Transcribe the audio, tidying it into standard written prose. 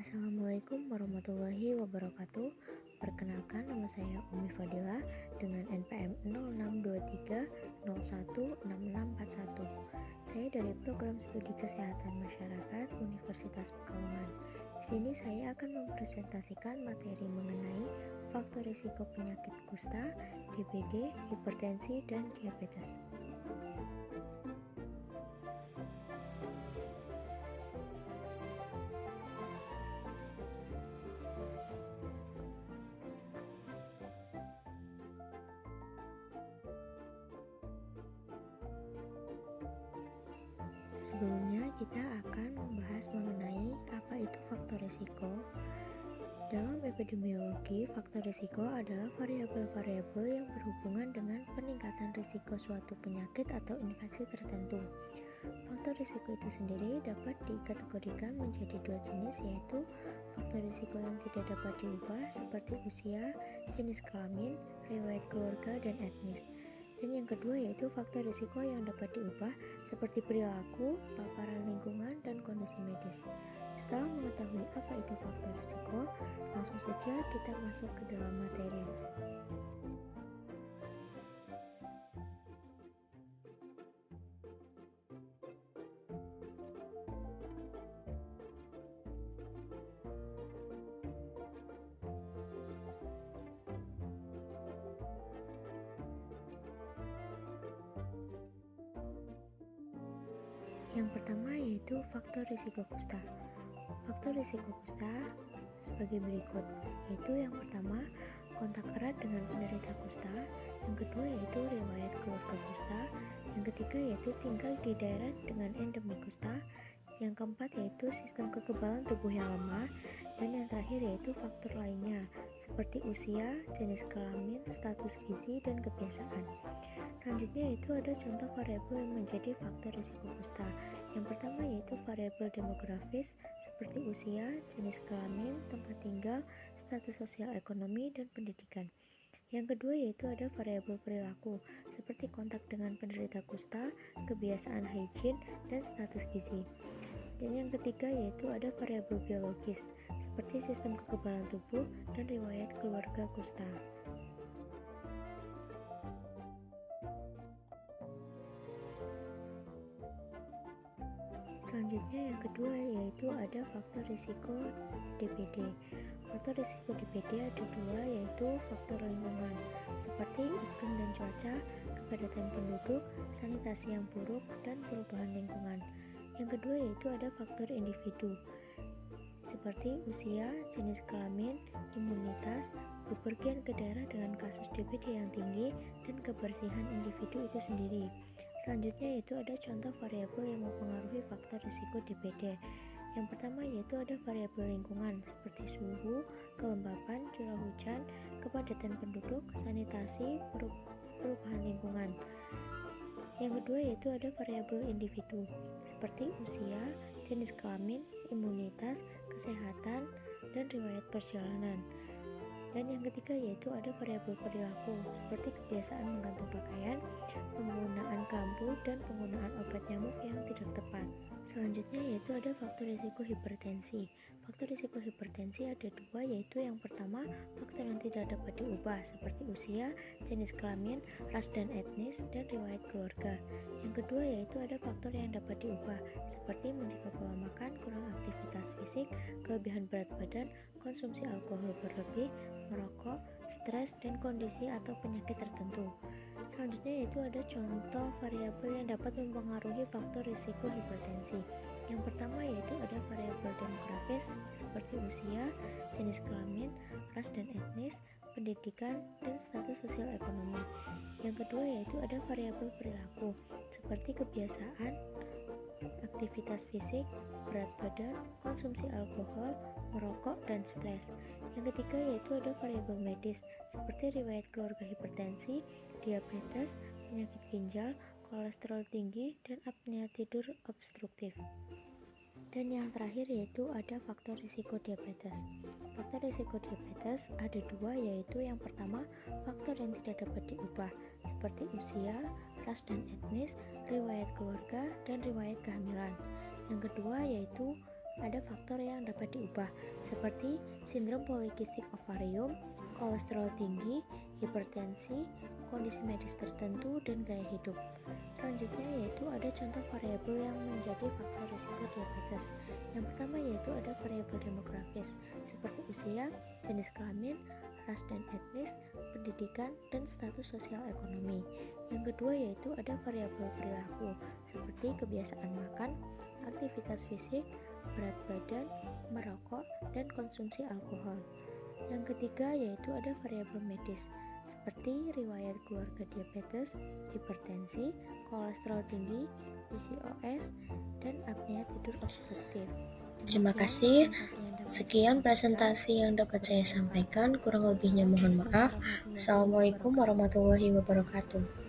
Assalamualaikum warahmatullahi wabarakatuh. Perkenalkan, nama saya Umi Fadila dengan NPM 0623016641. Saya dari Program Studi Kesehatan Masyarakat Universitas Pekalongan. Di sini saya akan mempresentasikan materi mengenai faktor risiko penyakit kusta, DBD, hipertensi, dan diabetes. Sebelumnya, kita akan membahas mengenai apa itu faktor risiko. Dalam epidemiologi, faktor risiko adalah variabel-variabel yang berhubungan dengan peningkatan risiko suatu penyakit atau infeksi tertentu. Faktor risiko itu sendiri dapat dikategorikan menjadi dua jenis, yaitu faktor risiko yang tidak dapat diubah seperti usia, jenis kelamin, riwayat keluarga, dan etnis. Dan yang kedua yaitu faktor risiko yang dapat diubah seperti perilaku, paparan lingkungan, dan kondisi medis. Setelah mengetahui apa itu faktor risiko, langsung saja kita masuk ke dalam materi. Yang pertama yaitu faktor risiko kusta. Faktor risiko kusta sebagai berikut, yaitu yang pertama, kontak erat dengan penderita kusta, yang kedua yaitu riwayat keluarga kusta, yang ketiga yaitu tinggal di daerah dengan endemi kusta, yang keempat yaitu sistem kekebalan tubuh yang lemah, dan yang terakhir yaitu faktor lainnya seperti usia, jenis kelamin, status gizi, dan kebiasaan. Selanjutnya yaitu ada contoh variabel yang menjadi faktor risiko kusta. Yang pertama yaitu variabel demografis seperti usia, jenis kelamin, tempat tinggal, status sosial ekonomi, dan pendidikan. Yang kedua yaitu ada variabel perilaku seperti kontak dengan penderita kusta, kebiasaan hygiene, dan status gizi. Dan yang ketiga yaitu ada variabel biologis seperti sistem kekebalan tubuh dan riwayat keluarga kusta. Selanjutnya yang kedua yaitu ada faktor risiko DBD. Faktor risiko DBD ada dua, yaitu faktor lingkungan seperti iklim dan cuaca, kepadatan penduduk, sanitasi yang buruk, dan perubahan lingkungan. Yang kedua yaitu ada faktor individu seperti usia, jenis kelamin, imunitas, bepergian ke daerah dengan kasus DBD yang tinggi, dan kebersihan individu itu sendiri. Selanjutnya yaitu ada contoh variabel yang mempengaruhi faktor risiko DBD. Yang pertama yaitu ada variabel lingkungan seperti suhu, kelembapan, curah hujan, kepadatan penduduk, sanitasi, perubahan lingkungan. Yang kedua yaitu ada variabel individu seperti usia, jenis kelamin, imunitas, kesehatan, dan riwayat perjalanan. Dan yang ketiga yaitu ada variabel perilaku seperti kebiasaan menggantung pakaian, penggunaan kelambu, dan penggunaan obat nyamuk yang tidak tepat. Selanjutnya yaitu ada faktor risiko hipertensi. Faktor risiko hipertensi ada dua, yaitu yang pertama faktor yang tidak dapat diubah seperti usia, jenis kelamin, ras dan etnis, dan riwayat keluarga. Yang kedua yaitu ada faktor yang dapat diubah seperti menjaga pola makan, kurang aktivitas fisik, kelebihan berat badan, konsumsi alkohol berlebih, merokok, stres, dan kondisi atau penyakit tertentu. Selanjutnya yaitu ada contoh variabel yang dapat mempengaruhi faktor risiko hipertensi. Yang pertama yaitu ada variabel demografis seperti usia, jenis kelamin, ras dan etnis, pendidikan, dan status sosial ekonomi. Yang kedua yaitu ada variabel perilaku seperti kebiasaan, aktivitas fisik, berat badan, konsumsi alkohol, merokok, dan stres. Yang ketiga yaitu ada variabel medis seperti riwayat keluarga hipertensi, diabetes, penyakit ginjal, kolesterol tinggi, dan apnea tidur obstruktif. Dan yang terakhir yaitu ada faktor risiko diabetes. Faktor risiko diabetes ada dua, yaitu yang pertama faktor yang tidak dapat diubah seperti usia, ras dan etnis, riwayat keluarga, dan riwayat kehamilan. Yang kedua yaitu ada faktor yang dapat diubah, seperti sindrom polikistik ovarium, kolesterol tinggi, hipertensi, kondisi medis tertentu, dan gaya hidup. Selanjutnya yaitu ada contoh variabel yang menjadi faktor risiko diabetes. Yang pertama yaitu ada variabel demografis, seperti usia, jenis kelamin, ras dan etnis, pendidikan, dan status sosial ekonomi. Yang kedua yaitu ada variabel perilaku, seperti kebiasaan makan, aktivitas fisik, berat badan, merokok, dan konsumsi alkohol. Yang ketiga yaitu ada variabel medis, seperti riwayat keluarga diabetes, hipertensi, kolesterol tinggi, PCOS, dan apnea tidur obstruktif. Terima kasih. Sekian presentasi yang dapat saya sampaikan. Kurang lebihnya mohon maaf. Assalamualaikum warahmatullahi wabarakatuh.